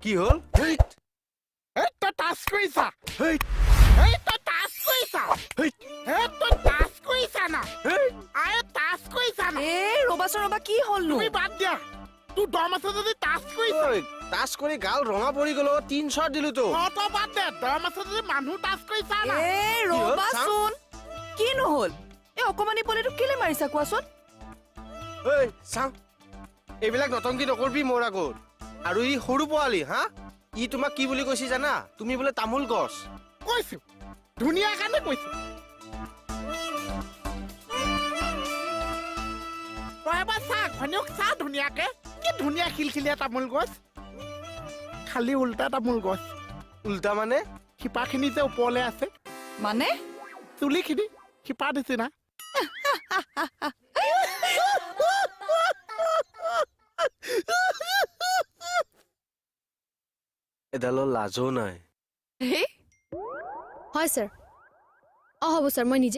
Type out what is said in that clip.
কি হল এই তই টাচ কৰিছা হেই এই তই টাচ কৰিছা হেই এই তই টাচ কৰিছা না হেই আৰে টাচ কৰিছা না ৰবাচোন ৰবা কি হ'লনো তুমি বাদ দিয়া তোৰ দম আছে যদি টাচ কৰিছা ঐ টাচ কৰি গাল ৰঙা পৰি গ'ল তিন শ্বট দিলো তো তই বাদ দে দম আছে যদি মানুহ টাচ কৰিছা না ৰবাচোন কি নহ'ল এই অকমানি পোৱালিটো কেলে মাৰিছা কোৱাচোন ঐ চাং এইবিলাক নতংকি নকৰবি মোৰ আগত আৰু ই সৰু পোৱালি হা ই তোমাক কি বুলি কৈছি জানা তুমি বোলে তামোল গছ কৈছো ধুনীয়া কাৰণে কৈছো তই এবাৰ চা ঘনীয়েক চা ধুনীয়াকে কি ধুনীয়া খিলখিলীয়া তামোল গছ খালি উল্টা তামোল গছ উল্টা মানে শিপাখিনি যে ওপৰলৈ আছে মানে চুলিখিনি শিপা দিছে না এডালৰ লাজো নাই হে হয় ছাৰ হ'ব ছাৰ মই নিজে